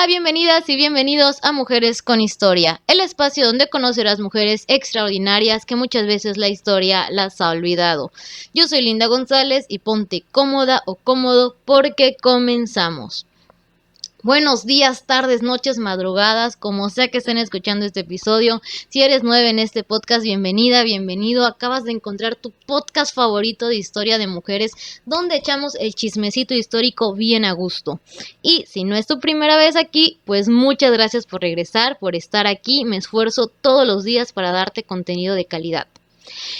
Bienvenidas y bienvenidos a Mujeres con Historia, el espacio donde conocerás mujeres extraordinarias que muchas veces la historia las ha olvidado. Yo soy Linda González y ponte cómoda o cómodo porque comenzamos. Buenos días, tardes, noches, madrugadas, como sea que estén escuchando este episodio. Si eres nueva en este podcast, bienvenida, bienvenido. Acabas de encontrar tu podcast favorito de historia de mujeres, donde echamos el chismecito histórico bien a gusto. Y si no es tu primera vez aquí, pues muchas gracias por regresar, por estar aquí. Me esfuerzo todos los días para darte contenido de calidad.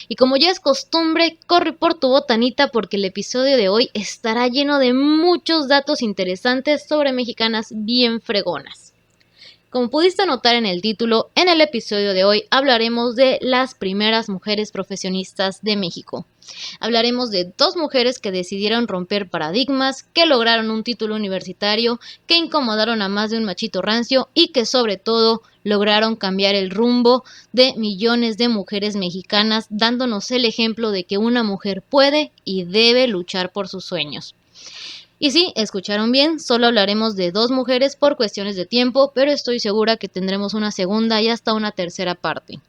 Y como ya es costumbre, corre por tu botanita porque el episodio de hoy estará lleno de muchos datos interesantes sobre mexicanas bien fregonas. Como pudiste notar en el título, en el episodio de hoy hablaremos de las primeras mujeres profesionistas de México. Hablaremos de dos mujeres que decidieron romper paradigmas, que lograron un título universitario, que incomodaron a más de un machito rancio y que sobre todo lograron cambiar el rumbo de millones de mujeres mexicanas, dándonos el ejemplo de que una mujer puede y debe luchar por sus sueños. Y sí, escucharon bien, solo hablaremos de dos mujeres por cuestiones de tiempo, pero estoy segura que tendremos una segunda y hasta una tercera parte.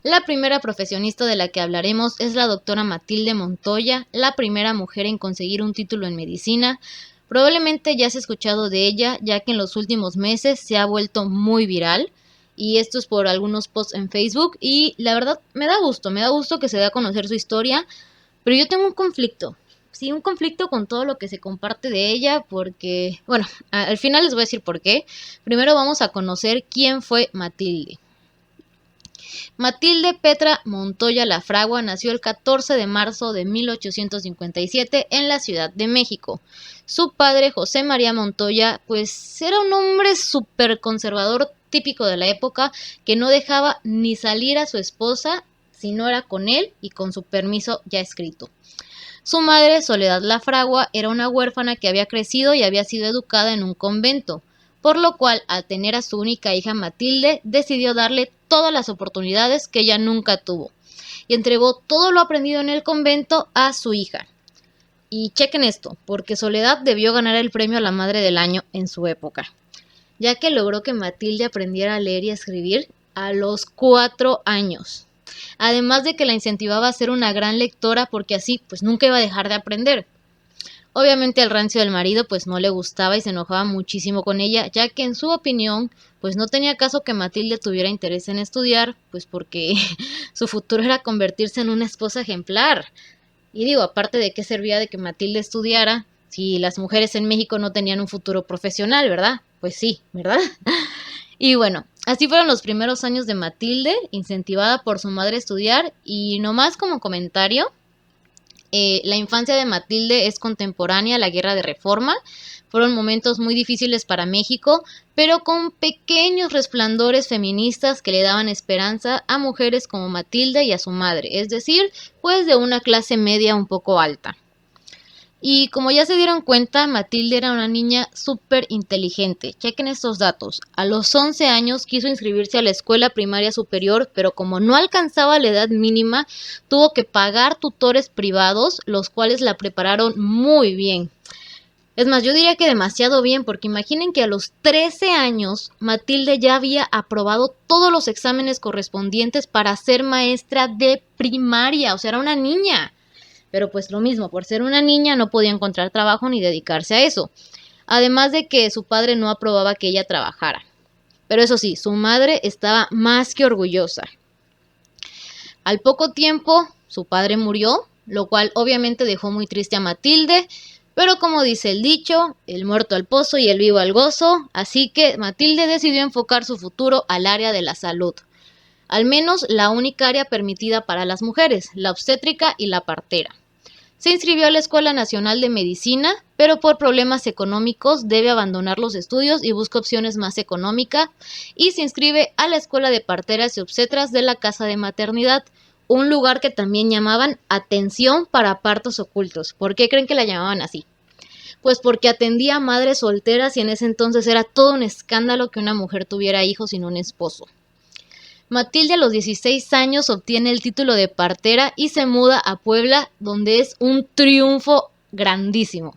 La primera profesionista de la que hablaremos es la doctora Matilde Montoya, la primera mujer en conseguir un título en medicina. Probablemente ya has escuchado de ella, ya que en los últimos meses se ha vuelto muy viral, y esto es por algunos posts en Facebook, y la verdad me da gusto que se dé a conocer su historia, pero yo tengo un conflicto. Sí, un conflicto con todo lo que se comparte de ella, porque, bueno, al final les voy a decir por qué. Primero vamos a conocer quién fue Matilde. Matilde Petra Montoya Lafragua nació el 14 de marzo de 1857 en la Ciudad de México. Su padre, José María Montoya, pues era un hombre súper conservador típico de la época que no dejaba ni salir a su esposa si no era con él y con su permiso ya escrito. Su madre, Soledad Lafragua, era una huérfana que había crecido y había sido educada en un convento, por lo cual, al tener a su única hija Matilde, decidió darle todas las oportunidades que ella nunca tuvo, y entregó todo lo aprendido en el convento a su hija. Y chequen esto, porque Soledad debió ganar el premio a la Madre del Año en su época, ya que logró que Matilde aprendiera a leer y a escribir a los 4 años. Además de que la incentivaba a ser una gran lectora porque así pues nunca iba a dejar de aprender. Obviamente al rancio del marido pues no le gustaba y se enojaba muchísimo con ella, ya que en su opinión pues no tenía caso que Matilde tuviera interés en estudiar, pues porque su futuro era convertirse en una esposa ejemplar. Y digo, aparte de qué servía de que Matilde estudiara si las mujeres en México no tenían un futuro profesional, ¿verdad? Pues sí, ¿verdad? Y bueno, así fueron los primeros años de Matilde, incentivada por su madre a estudiar. Y nomás como comentario, la infancia de Matilde es contemporánea a la Guerra de Reforma. Fueron momentos muy difíciles para México, pero con pequeños resplandores feministas que le daban esperanza a mujeres como Matilde y a su madre, es decir, pues de una clase media un poco alta. Y como ya se dieron cuenta, Matilde era una niña súper inteligente. Chequen estos datos. A los 11 años quiso inscribirse a la escuela primaria superior, pero como no alcanzaba la edad mínima, tuvo que pagar tutores privados, los cuales la prepararon muy bien. Es más, yo diría que demasiado bien, porque imaginen que a los 13 años Matilde ya había aprobado todos los exámenes correspondientes para ser maestra de primaria, o sea, era una niña. Pero pues lo mismo, por ser una niña no podía encontrar trabajo ni dedicarse a eso. Además de que su padre no aprobaba que ella trabajara. Pero eso sí, su madre estaba más que orgullosa. Al poco tiempo, su padre murió, lo cual obviamente dejó muy triste a Matilde. Pero como dice el dicho, el muerto al pozo y el vivo al gozo. Así que Matilde decidió enfocar su futuro al área de la salud. Al menos la única área permitida para las mujeres, la obstétrica y la partera. Se inscribió a la Escuela Nacional de Medicina, pero por problemas económicos debe abandonar los estudios y busca opciones más económicas, y se inscribe a la Escuela de Parteras y Obstetras de la Casa de Maternidad, un lugar que también llamaban Atención para Partos Ocultos. ¿Por qué creen que la llamaban así? Pues porque atendía a madres solteras y en ese entonces era todo un escándalo que una mujer tuviera hijos sin un esposo. Matilde a los 16 años obtiene el título de partera y se muda a Puebla, donde es un triunfo grandísimo.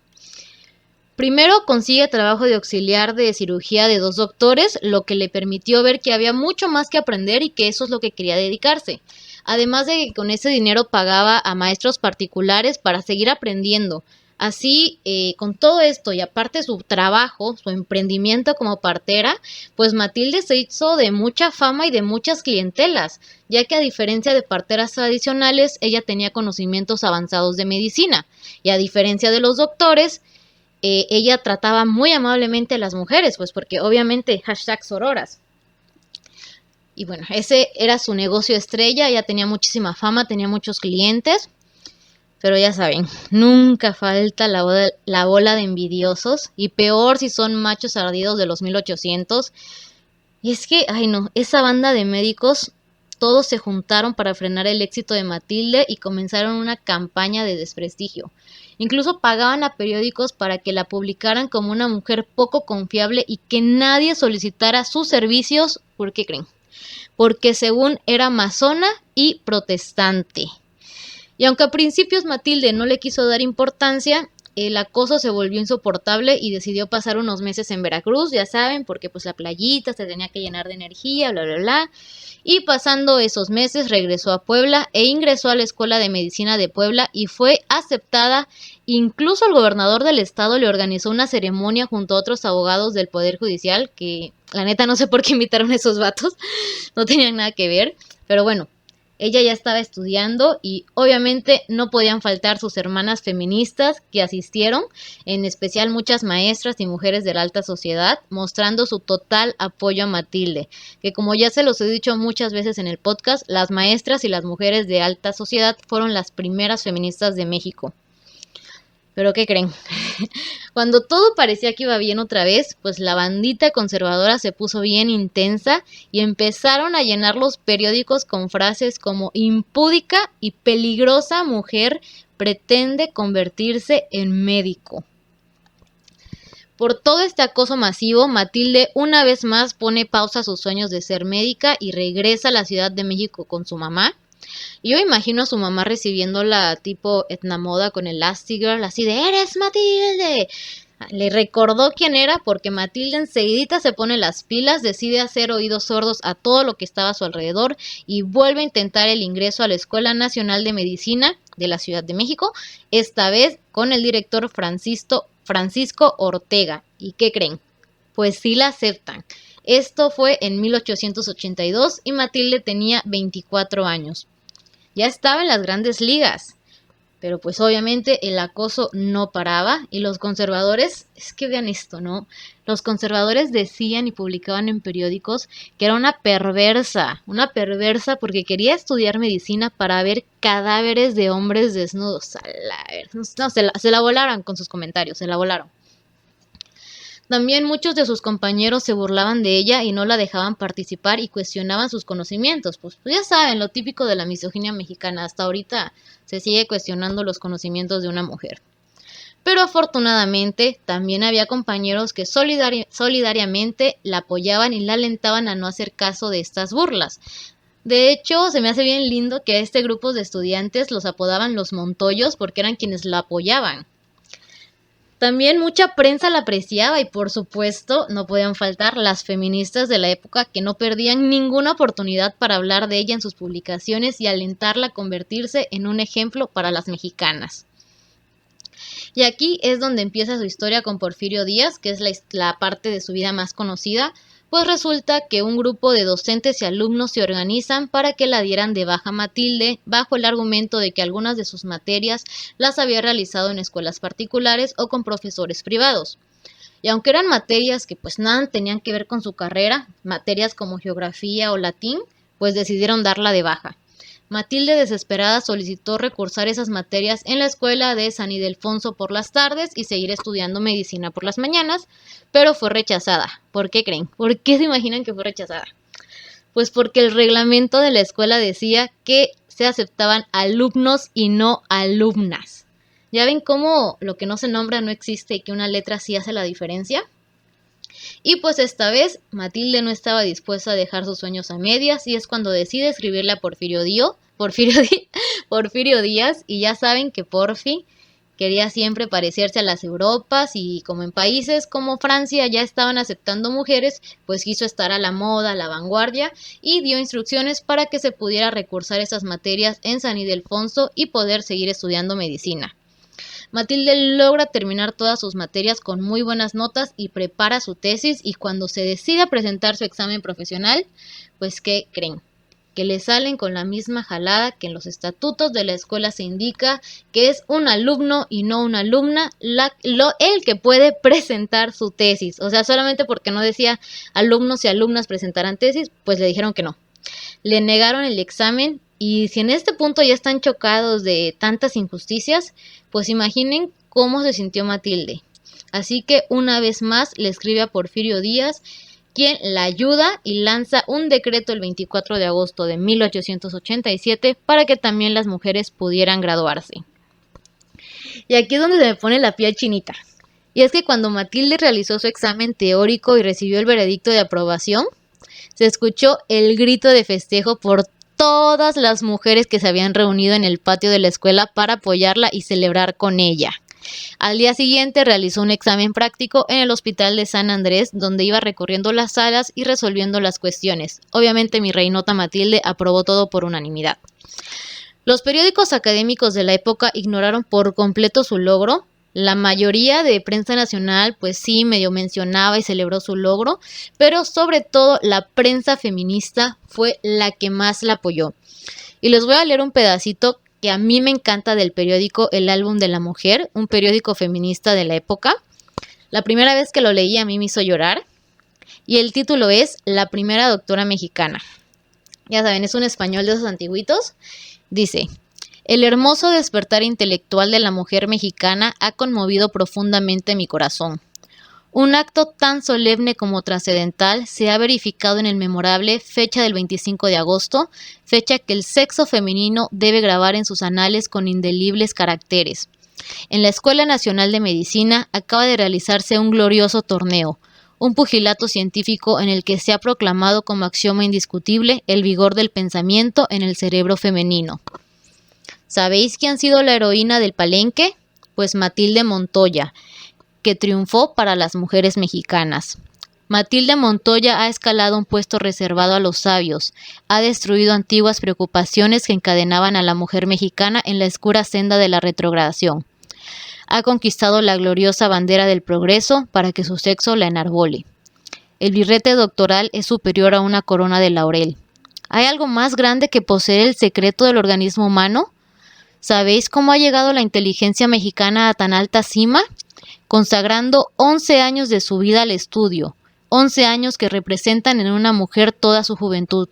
Primero consigue trabajo de auxiliar de cirugía de 2 doctores, lo que le permitió ver que había mucho más que aprender y que eso es lo que quería dedicarse. Además de que con ese dinero pagaba a maestros particulares para seguir aprendiendo. Así, con todo esto y aparte su trabajo, su emprendimiento como partera, pues Matilde se hizo de mucha fama y de muchas clientelas, ya que a diferencia de parteras tradicionales, ella tenía conocimientos avanzados de medicina, y a diferencia de los doctores, ella trataba muy amablemente a las mujeres, pues porque obviamente #sororas. Y bueno, ese era su negocio estrella, ella tenía muchísima fama, tenía muchos clientes. Pero ya saben, nunca falta la bola de envidiosos, y peor si son machos ardidos de los 1800. Y es que, ay no, esa banda de médicos, todos se juntaron para frenar el éxito de Matilde y comenzaron una campaña de desprestigio. Incluso pagaban a periódicos para que la publicaran como una mujer poco confiable y que nadie solicitara sus servicios. ¿Por qué creen? Porque según era masona y protestante. Y aunque a principios Matilde no le quiso dar importancia, el acoso se volvió insoportable y decidió pasar unos meses en Veracruz, ya saben, porque pues la playita se tenía que llenar de energía, bla, bla, bla. Y pasando esos meses regresó a Puebla e ingresó a la Escuela de Medicina de Puebla y fue aceptada. Incluso el gobernador del estado le organizó una ceremonia junto a otros abogados del Poder Judicial, que la neta no sé por qué invitaron a esos vatos, no tenían nada que ver, pero bueno. Ella ya estaba estudiando y obviamente no podían faltar sus hermanas feministas que asistieron, en especial muchas maestras y mujeres de la alta sociedad, mostrando su total apoyo a Matilde, que como ya se los he dicho muchas veces en el podcast, las maestras y las mujeres de alta sociedad fueron las primeras feministas de México. ¿Pero qué creen? Cuando todo parecía que iba bien otra vez, pues la bandita conservadora se puso bien intensa y empezaron a llenar los periódicos con frases como impúdica y peligrosa mujer pretende convertirse en médico. Por todo este acoso masivo, Matilde una vez más pone pausa a sus sueños de ser médica y regresa a la Ciudad de México con su mamá. Yo imagino a su mamá recibiéndola tipo Etna Moda con Elastigirl, así de ¡eres Matilde! Le recordó quién era porque Matilde enseguidita se pone las pilas, decide hacer oídos sordos a todo lo que estaba a su alrededor y vuelve a intentar el ingreso a la Escuela Nacional de Medicina de la Ciudad de México, esta vez con el director Francisco Ortega. ¿Y qué creen? Pues sí la aceptan. Esto fue en 1882 y Matilde tenía 24 años. Ya estaba en las grandes ligas, pero pues obviamente el acoso no paraba y los conservadores, es que vean esto, ¿no? Los conservadores decían y publicaban en periódicos que era una perversa porque quería estudiar medicina para ver cadáveres de hombres desnudos. No, se la volaron con sus comentarios, se la volaron. También muchos de sus compañeros se burlaban de ella y no la dejaban participar y cuestionaban sus conocimientos. Pues ya saben, lo típico de la misoginia mexicana. Hasta ahorita se sigue cuestionando los conocimientos de una mujer. Pero afortunadamente también había compañeros que solidariamente la apoyaban y la alentaban a no hacer caso de estas burlas. De hecho, se me hace bien lindo que a este grupo de estudiantes los apodaban los Montoyos porque eran quienes la apoyaban. También mucha prensa la apreciaba y por supuesto no podían faltar las feministas de la época que no perdían ninguna oportunidad para hablar de ella en sus publicaciones y alentarla a convertirse en un ejemplo para las mexicanas. Y aquí es donde empieza su historia con Porfirio Díaz, que es la parte de su vida más conocida, pues resulta que un grupo de docentes y alumnos se organizan para que la dieran de baja a Matilde bajo el argumento de que algunas de sus materias las había realizado en escuelas particulares o con profesores privados. Y aunque eran materias que pues nada tenían que ver con su carrera, materias como geografía o latín, pues decidieron darla de baja. Matilde, desesperada, solicitó recursar esas materias en la escuela de San Ildefonso por las tardes y seguir estudiando medicina por las mañanas, pero fue rechazada. ¿Por qué creen? ¿Por qué se imaginan que fue rechazada? Pues porque el reglamento de la escuela decía que se aceptaban alumnos y no alumnas. ¿Ya ven cómo lo que no se nombra no existe y que una letra sí hace la diferencia? Y pues esta vez Matilde no estaba dispuesta a dejar sus sueños a medias y es cuando decide escribirle a Porfirio Díaz, y ya saben que Porfi Quería siempre parecerse a las Europas y como en países como Francia ya estaban aceptando mujeres, pues quiso estar a la moda, a la vanguardia y dio instrucciones para que se pudiera recursar esas materias en San Ildefonso y poder seguir estudiando medicina. Matilde logra terminar todas sus materias con muy buenas notas y prepara su tesis y cuando se decide a presentar su examen profesional, pues ¿qué creen? Que le salen con la misma jalada que en los estatutos de la escuela se indica que es un alumno y no una alumna el que puede presentar su tesis. O sea, solamente porque no decía alumnos y alumnas presentarán tesis, pues le dijeron que no. Le negaron el examen y si en este punto ya están chocados de tantas injusticias, pues imaginen cómo se sintió Matilde. Así que una vez más le escribe a Porfirio Díaz, quien la ayuda y lanza un decreto el 24 de agosto de 1887 para que también las mujeres pudieran graduarse. Y aquí es donde se me pone la piel chinita. Y es que cuando Matilde realizó su examen teórico y recibió el veredicto de aprobación, se escuchó el grito de festejo por todas las mujeres que se habían reunido en el patio de la escuela para apoyarla y celebrar con ella. Al día siguiente realizó un examen práctico en el Hospital de San Andrés, donde iba recorriendo las salas y resolviendo las cuestiones. Obviamente mi reinota Matilde aprobó todo por unanimidad. Los periódicos académicos de la época ignoraron por completo su logro. La mayoría de prensa nacional pues sí medio mencionaba y celebró su logro, pero sobre todo la prensa feminista fue la que más la apoyó. Y les voy a leer un pedacito que a mí me encanta del periódico El Álbum de la Mujer, un periódico feminista de la época. La primera vez que lo leí a mí me hizo llorar y el título es La primera doctora mexicana. Ya saben, es un español de esos antiguitos. Dice: el hermoso despertar intelectual de la mujer mexicana ha conmovido profundamente mi corazón. Un acto tan solemne como trascendental se ha verificado en el memorable fecha del 25 de agosto, fecha que el sexo femenino debe grabar en sus anales con indelebles caracteres. En la Escuela Nacional de Medicina acaba de realizarse un glorioso torneo, un pugilato científico en el que se ha proclamado como axioma indiscutible el vigor del pensamiento en el cerebro femenino. ¿Sabéis quién ha sido la heroína del Palenque? Pues Matilde Montoya, que triunfó para las mujeres mexicanas. Matilde Montoya ha escalado un puesto reservado a los sabios, ha destruido antiguas preocupaciones que encadenaban a la mujer mexicana en la oscura senda de la retrogradación. Ha conquistado la gloriosa bandera del progreso para que su sexo la enarbole. El birrete doctoral es superior a una corona de laurel. ¿Hay algo más grande que poseer el secreto del organismo humano? ¿Sabéis cómo ha llegado la inteligencia mexicana a tan alta cima? Consagrando 11 años de su vida al estudio, 11 años que representan en una mujer toda su juventud.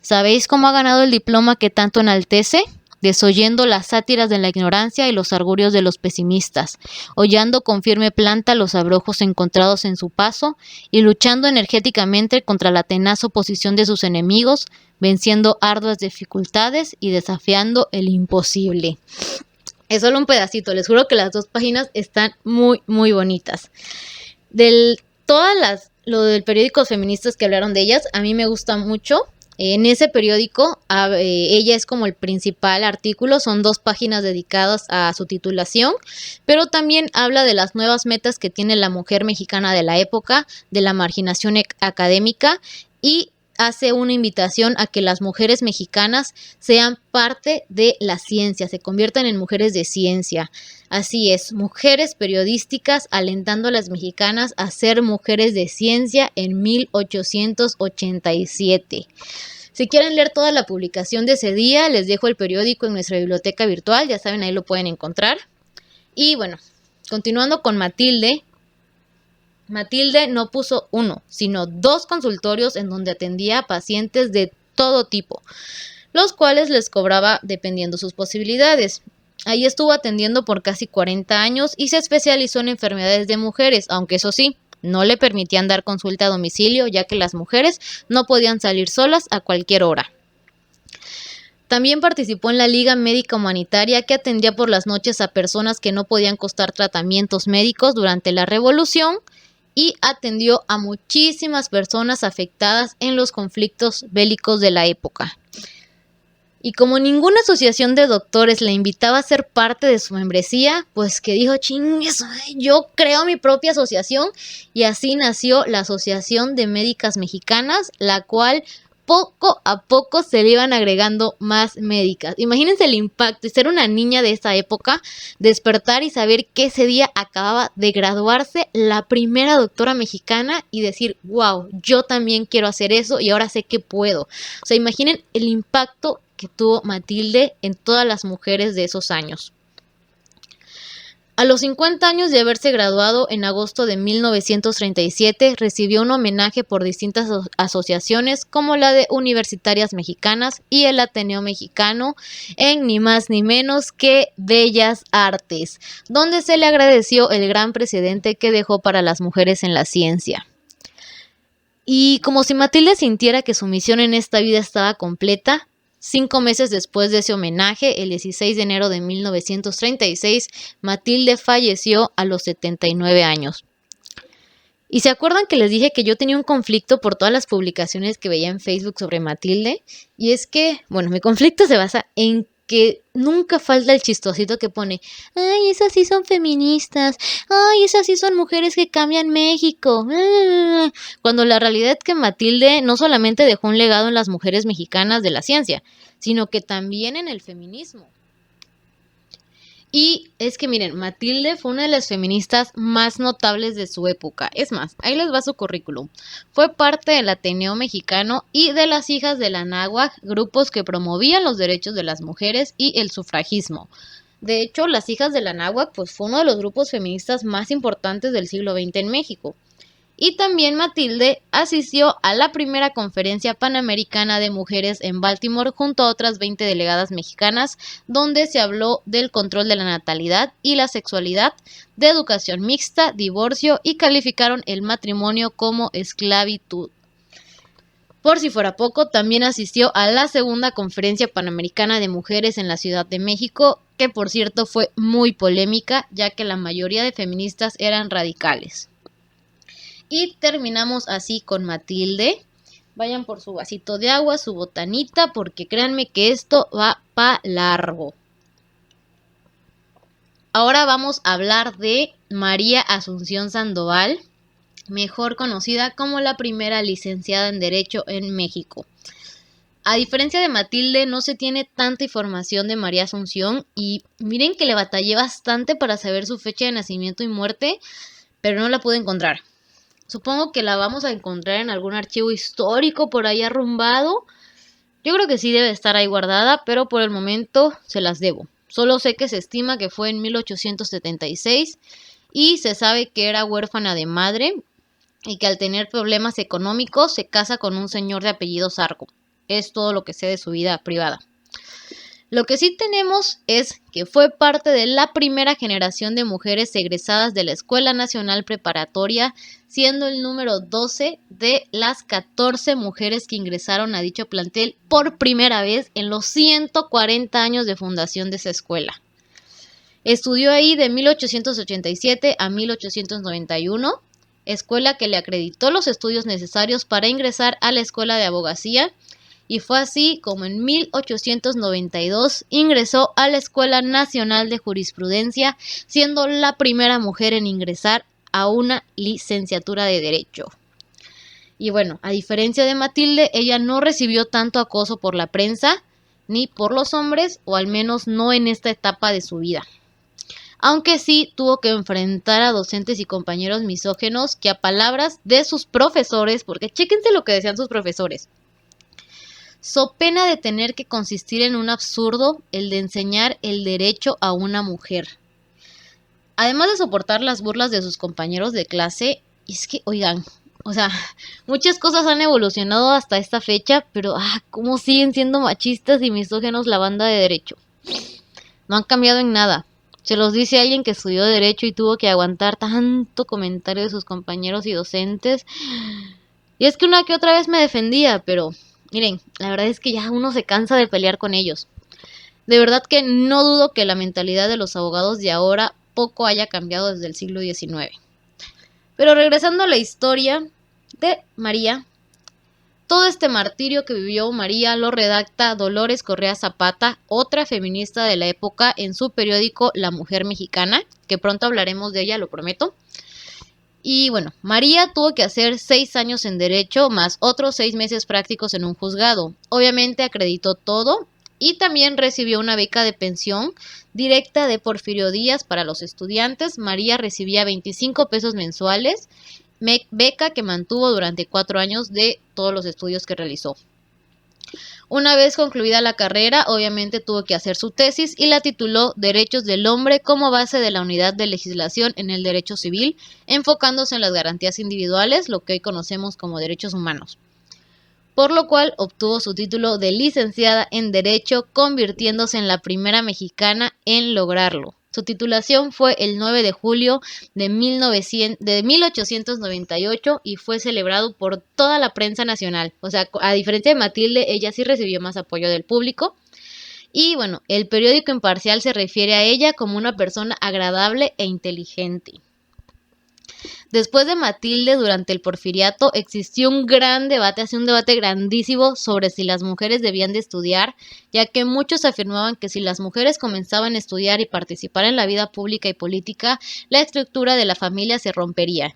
¿Sabéis cómo ha ganado el diploma que tanto enaltece? Desoyendo las sátiras de la ignorancia y los argurios de los pesimistas, hollando con firme planta los abrojos encontrados en su paso y luchando energéticamente contra la tenaz oposición de sus enemigos, venciendo arduas dificultades y desafiando el imposible. Es solo un pedacito, les juro que las 2 páginas están muy, muy bonitas. Lo del periódico feministas que hablaron de ellas, a mí me gusta mucho. En ese periódico, ella es como el principal artículo, son 2 páginas dedicadas a su titulación, pero también habla de las nuevas metas que tiene la mujer mexicana de la época, de la marginación académica y hace una invitación a que las mujeres mexicanas sean parte de la ciencia, se conviertan en mujeres de ciencia. Así es, mujeres periodísticas alentando a las mexicanas a ser mujeres de ciencia en 1887. Si quieren leer toda la publicación de ese día, les dejo el periódico en nuestra biblioteca virtual, ya saben, ahí lo pueden encontrar. Y bueno, continuando con Matilde. Matilde no puso 1, sino 2 consultorios en donde atendía a pacientes de todo tipo, los cuales les cobraba dependiendo sus posibilidades. Ahí estuvo atendiendo por casi 40 años y se especializó en enfermedades de mujeres, aunque eso sí, no le permitían dar consulta a domicilio, ya que las mujeres no podían salir solas a cualquier hora. También participó en la Liga Médica Humanitaria, que atendía por las noches a personas que no podían costar tratamientos médicos durante la Revolución, y atendió a muchísimas personas afectadas en los conflictos bélicos de la época. Y como ninguna asociación de doctores le invitaba a ser parte de su membresía, pues que dijo, chingues, yo creo mi propia asociación, y así nació la Asociación de Médicas Mexicanas, la cual poco a poco se le iban agregando más médicas. Imagínense el impacto y ser una niña de esa época, despertar y saber que ese día acababa de graduarse la primera doctora mexicana y decir, wow, yo también quiero hacer eso y ahora sé que puedo. O sea, imaginen el impacto que tuvo Matilde en todas las mujeres de esos años. A los 50 años de haberse graduado en agosto de 1937, recibió un homenaje por distintas asociaciones como la de Universitarias Mexicanas y el Ateneo Mexicano en ni más ni menos que Bellas Artes, donde se le agradeció el gran precedente que dejó para las mujeres en la ciencia. Y como si Matilde sintiera que su misión en esta vida estaba completa, 5 meses después de ese homenaje, el 16 de enero de 1936, Matilde falleció a los 79 años. ¿Y se acuerdan que les dije que yo tenía un conflicto por todas las publicaciones que veía en Facebook sobre Matilde? Y es que, bueno, mi conflicto se basa en que nunca falta el chistosito que pone, ay, esas sí son feministas, ay, esas sí son mujeres que cambian México, cuando la realidad es que Matilde no solamente dejó un legado en las mujeres mexicanas de la ciencia, sino que también en el feminismo. Y es que miren, Matilde fue una de las feministas más notables de su época. Es más, ahí les va su currículum. Fue parte del Ateneo Mexicano y de las Hijas de la Náhuac, grupos que promovían los derechos de las mujeres y el sufragismo. De hecho, las Hijas de la Náhuac pues, fue uno de los grupos feministas más importantes del siglo XX en México. Y también Matilde asistió a la primera conferencia panamericana de mujeres en Baltimore junto a otras 20 delegadas mexicanas, donde se habló del control de la natalidad y la sexualidad, de educación mixta, divorcio y calificaron el matrimonio como esclavitud. Por si fuera poco, también asistió a la segunda conferencia panamericana de mujeres en la Ciudad de México, que por cierto fue muy polémica, ya que la mayoría de feministas eran radicales. Y terminamos así con Matilde. Vayan por su vasito de agua, su botanita, porque créanme que esto va pa' largo. Ahora vamos a hablar de María Asunción Sandoval, mejor conocida como la primera licenciada en Derecho en México. A diferencia de Matilde, no se tiene tanta información de María Asunción y miren que le batallé bastante para saber su fecha de nacimiento y muerte, pero no la pude encontrar. Supongo que la vamos a encontrar en algún archivo histórico por ahí arrumbado. Yo creo que sí debe estar ahí guardada, pero por el momento se las debo. Solo sé que se estima que fue en 1876 y se sabe que era huérfana de madre y que al tener problemas económicos se casa con un señor de apellido Zarco. Es todo lo que sé de su vida privada. Lo que sí tenemos es que fue parte de la primera generación de mujeres egresadas de la Escuela Nacional Preparatoria, siendo el número 12 de las 14 mujeres que ingresaron a dicho plantel por primera vez en los 140 años de fundación de esa escuela. Estudió ahí de 1887 a 1891, escuela que le acreditó los estudios necesarios para ingresar a la Escuela de Abogacía, y fue así como en 1892 ingresó a la Escuela Nacional de Jurisprudencia, siendo la primera mujer en ingresar a una licenciatura de Derecho. Y bueno, a diferencia de Matilde, ella no recibió tanto acoso por la prensa ni por los hombres, o al menos no en esta etapa de su vida. Aunque sí tuvo que enfrentar a docentes y compañeros misógenos que a palabras de sus profesores, porque chéquense lo que decían sus profesores, so pena de tener que consistir en un absurdo el de enseñar el derecho a una mujer. Además de soportar las burlas de sus compañeros de clase, y es que, oigan, o sea, muchas cosas han evolucionado hasta esta fecha, pero cómo siguen siendo machistas y misógenos la banda de derecho. No han cambiado en nada. Se los dice alguien que estudió derecho y tuvo que aguantar tanto comentario de sus compañeros y docentes. Y es que una que otra vez me defendía, pero miren, la verdad es que ya uno se cansa de pelear con ellos. De verdad que no dudo que la mentalidad de los abogados de ahora poco haya cambiado desde el siglo XIX. Pero regresando a la historia de María, Todo este martirio que vivió María lo redacta Dolores Correa Zapata, otra feminista de la época, en su periódico La Mujer Mexicana, que pronto hablaremos de ella, lo prometo. Y bueno, María tuvo que hacer 6 años en Derecho, más otros 6 meses prácticos en un juzgado. Obviamente acreditó todo y también recibió una beca de pensión directa de Porfirio Díaz para los estudiantes. María recibía 25 pesos mensuales, beca que mantuvo durante 4 años de todos los estudios que realizó. Una vez concluida la carrera, obviamente tuvo que hacer su tesis y la tituló Derechos del Hombre como base de la unidad de legislación en el derecho civil, enfocándose en las garantías individuales, lo que hoy conocemos como derechos humanos. Por lo cual obtuvo su título de licenciada en Derecho, convirtiéndose en la primera mexicana en lograrlo. Su titulación fue el 9 de julio de 1898 y fue celebrado por toda la prensa nacional. O sea, a diferencia de Matilde, ella sí recibió más apoyo del público. Y bueno, el periódico Imparcial se refiere a ella como una persona agradable e inteligente. Después de Matilde, durante el Porfiriato, existió un gran debate, así un debate grandísimo sobre si las mujeres debían de estudiar, ya que muchos afirmaban que si las mujeres comenzaban a estudiar y participar en la vida pública y política, la estructura de la familia se rompería.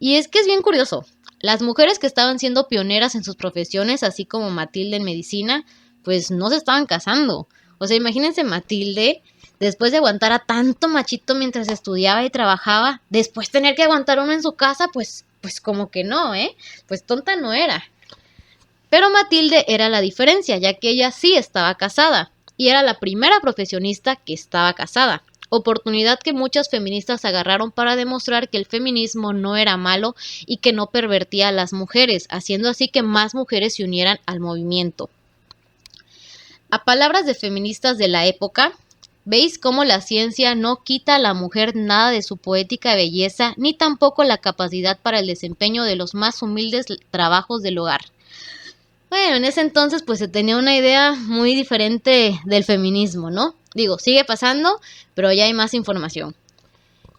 Y es que es bien curioso, las mujeres que estaban siendo pioneras en sus profesiones, así como Matilde en medicina, pues no se estaban casando. O sea, imagínense Matilde, después de aguantar a tanto machito mientras estudiaba y trabajaba, después tener que aguantar uno en su casa, pues como que no, pues tonta no era. Pero Matilde era la diferencia, ya que ella sí estaba casada, y era la primera profesionista que estaba casada. Oportunidad que muchas feministas agarraron para demostrar que el feminismo no era malo y que no pervertía a las mujeres, haciendo así que más mujeres se unieran al movimiento. A palabras de feministas de la época, ¿veis cómo la ciencia no quita a la mujer nada de su poética belleza, ni tampoco la capacidad para el desempeño de los más humildes trabajos del hogar? Bueno, en ese entonces pues se tenía una idea muy diferente del feminismo, ¿no? Digo, sigue pasando, pero ya hay más información.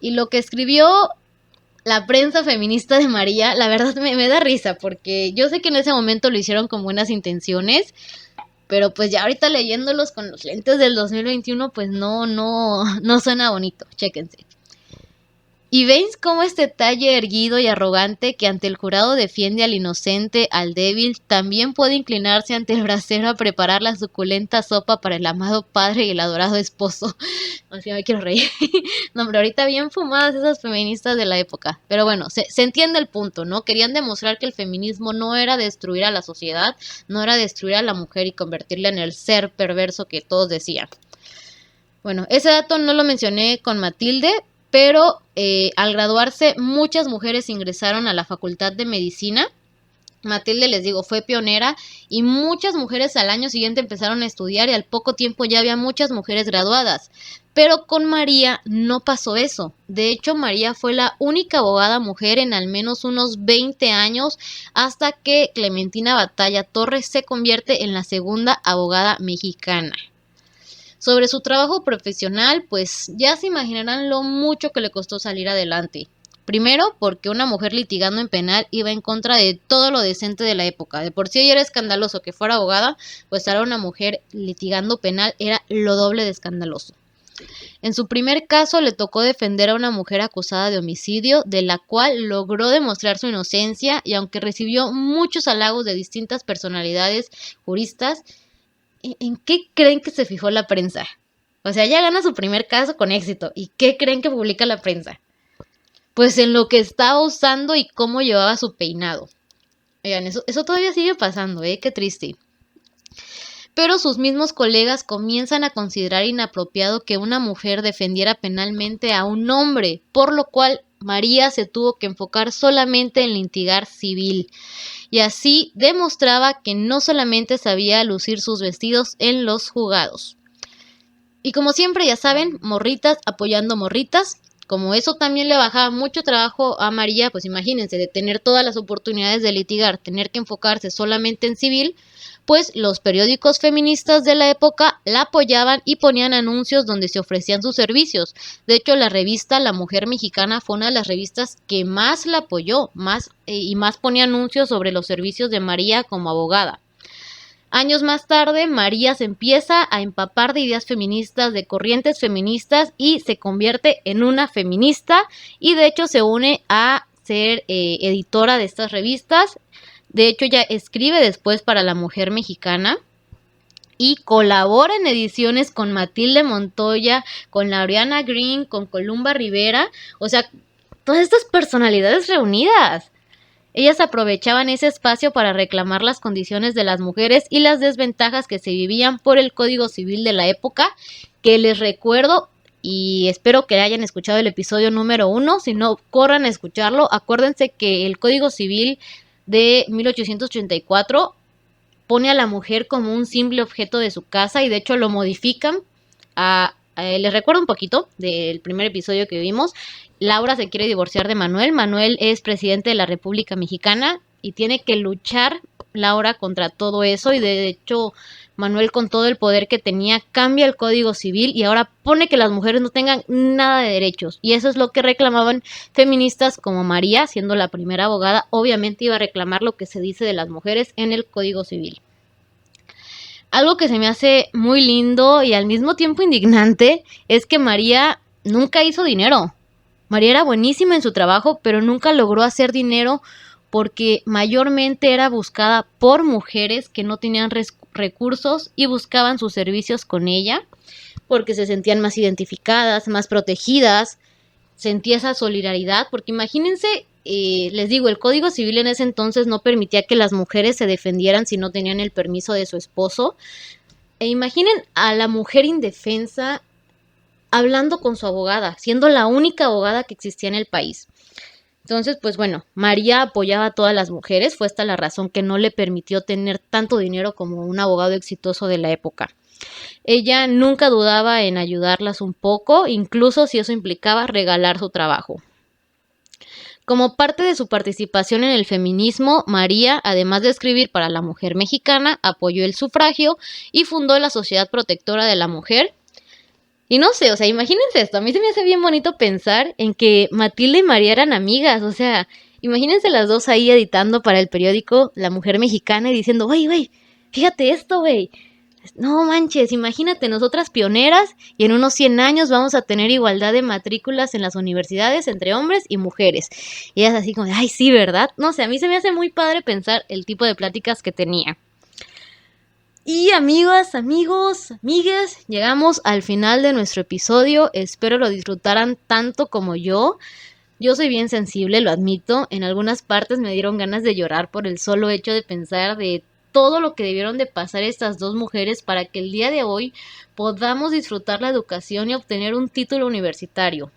Y lo que escribió la prensa feminista de María, la verdad me da risa, porque yo sé que en ese momento lo hicieron con buenas intenciones, pero pues ya ahorita leyéndolos con los lentes del 2021, pues no suena bonito, chéquense. ¿Y veis cómo este talle erguido y arrogante que ante el jurado defiende al inocente, al débil, también puede inclinarse ante el brasero a preparar la suculenta sopa para el amado padre y el adorado esposo? O sea, me quiero reír. No, pero ahorita bien fumadas esas feministas de la época. Pero bueno, se entiende el punto, ¿no? Querían demostrar que el feminismo no era destruir a la sociedad, no era destruir a la mujer y convertirla en el ser perverso que todos decían. Bueno, ese dato no lo mencioné con Matilde, pero al graduarse muchas mujeres ingresaron a la Facultad de Medicina. Matilde, les digo, fue pionera y muchas mujeres al año siguiente empezaron a estudiar y al poco tiempo ya había muchas mujeres graduadas. Pero con María no pasó eso. De hecho, María fue la única abogada mujer en al menos unos 20 años hasta que Clementina Batalla Torres se convierte en la segunda abogada mexicana. Sobre su trabajo profesional, pues ya se imaginarán lo mucho que le costó salir adelante. Primero, porque una mujer litigando en penal iba en contra de todo lo decente de la época. De por sí ella era escandaloso que fuera abogada, pues ahora una mujer litigando penal era lo doble de escandaloso. En su primer caso le tocó defender a una mujer acusada de homicidio, de la cual logró demostrar su inocencia y aunque recibió muchos halagos de distintas personalidades juristas, ¿en qué creen que se fijó la prensa? O sea, ella gana su primer caso con éxito. ¿Y qué creen que publica la prensa? Pues en lo que estaba usando y cómo llevaba su peinado. Oigan, eso todavía sigue pasando, qué triste. Pero sus mismos colegas comienzan a considerar inapropiado que una mujer defendiera penalmente a un hombre, por lo cual María se tuvo que enfocar solamente en litigar civil. Y así demostraba que no solamente sabía lucir sus vestidos en los juzgados. Y como siempre, ya saben, morritas apoyando morritas. Como eso también le bajaba mucho trabajo a María, pues imagínense, de tener todas las oportunidades de litigar, tener que enfocarse solamente en civil, pues los periódicos feministas de la época la apoyaban y ponían anuncios donde se ofrecían sus servicios. De hecho, la revista La Mujer Mexicana fue una de las revistas que más la apoyó, y más ponía anuncios sobre los servicios de María como abogada. Años más tarde, María se empieza a empapar de ideas feministas, de corrientes feministas, y se convierte en una feminista, y de hecho se une a ser editora de estas revistas. De hecho, ella escribe después para La Mujer Mexicana y colabora en ediciones con Matilde Montoya, con Laureana Green, con Columba Rivera, o sea, todas estas personalidades reunidas. Ellas aprovechaban ese espacio para reclamar las condiciones de las mujeres y las desventajas que se vivían por el Código Civil de la época, que les recuerdo y espero que hayan escuchado el episodio número 1, si no, corran a escucharlo. Acuérdense que el Código Civil de 1884 pone a la mujer como un simple objeto de su casa y de hecho lo modifican. Les recuerdo un poquito del primer episodio que vimos. Laura se quiere divorciar de Manuel. Manuel es presidente de la República Mexicana y tiene que luchar Laura contra todo eso, y de hecho Manuel, con todo el poder que tenía, cambia el Código Civil y ahora pone que las mujeres no tengan nada de derechos, y eso es lo que reclamaban feministas como María, siendo la primera abogada. Obviamente iba a reclamar lo que se dice de las mujeres en el Código Civil. Algo que se me hace muy lindo y al mismo tiempo indignante es que María nunca hizo dinero. María era buenísima en su trabajo, pero nunca logró hacer dinero porque mayormente era buscada por mujeres que no tenían recursos y buscaban sus servicios con ella porque se sentían más identificadas, más protegidas, sentía esa solidaridad, porque imagínense, les digo, el Código Civil en ese entonces no permitía que las mujeres se defendieran si no tenían el permiso de su esposo. E imaginen a la mujer indefensa hablando con su abogada, siendo la única abogada que existía en el país. Entonces, pues bueno, María apoyaba a todas las mujeres, fue esta la razón que no le permitió tener tanto dinero como un abogado exitoso de la época. Ella nunca dudaba en ayudarlas un poco, incluso si eso implicaba regalar su trabajo. Como parte de su participación en el feminismo, María, además de escribir para La Mujer Mexicana, apoyó el sufragio y fundó la Sociedad Protectora de la Mujer. Y no sé, o sea, imagínense esto, a mí se me hace bien bonito pensar en que Matilde y María eran amigas, o sea, imagínense las dos ahí editando para el periódico La Mujer Mexicana y diciendo, güey, fíjate esto, güey. No manches, imagínate, nosotras pioneras y en unos 100 años vamos a tener igualdad de matrículas en las universidades entre hombres y mujeres. Y ellas así como, ay, sí, ¿verdad? No sé, a mí se me hace muy padre pensar el tipo de pláticas que tenía. Y amigas, amigos, amigues, llegamos al final de nuestro episodio. Espero lo disfrutaran tanto como yo. Yo soy bien sensible, lo admito. En algunas partes me dieron ganas de llorar por el solo hecho de pensar de todo lo que debieron de pasar estas dos mujeres para que el día de hoy podamos disfrutar la educación y obtener un título universitario.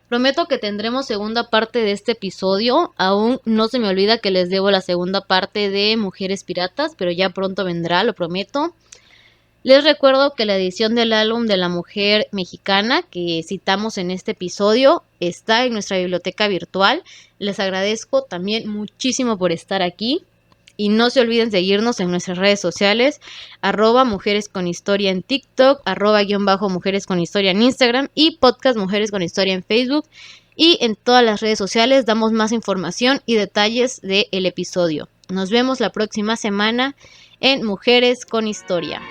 Prometo que tendremos segunda parte de este episodio. Aún no se me olvida que les debo la segunda parte de Mujeres Piratas, pero ya pronto vendrá, lo prometo. Les recuerdo que la edición del álbum de La Mujer Mexicana que citamos en este episodio está en nuestra biblioteca virtual. Les agradezco también muchísimo por estar aquí. Y no se olviden seguirnos en nuestras redes sociales, @mujeresconhistoria en TikTok, @_mujeresconhistoria en Instagram y podcast Mujeres con Historia en Facebook. Y en todas las redes sociales damos más información y detalles del episodio. Nos vemos la próxima semana en Mujeres con Historia.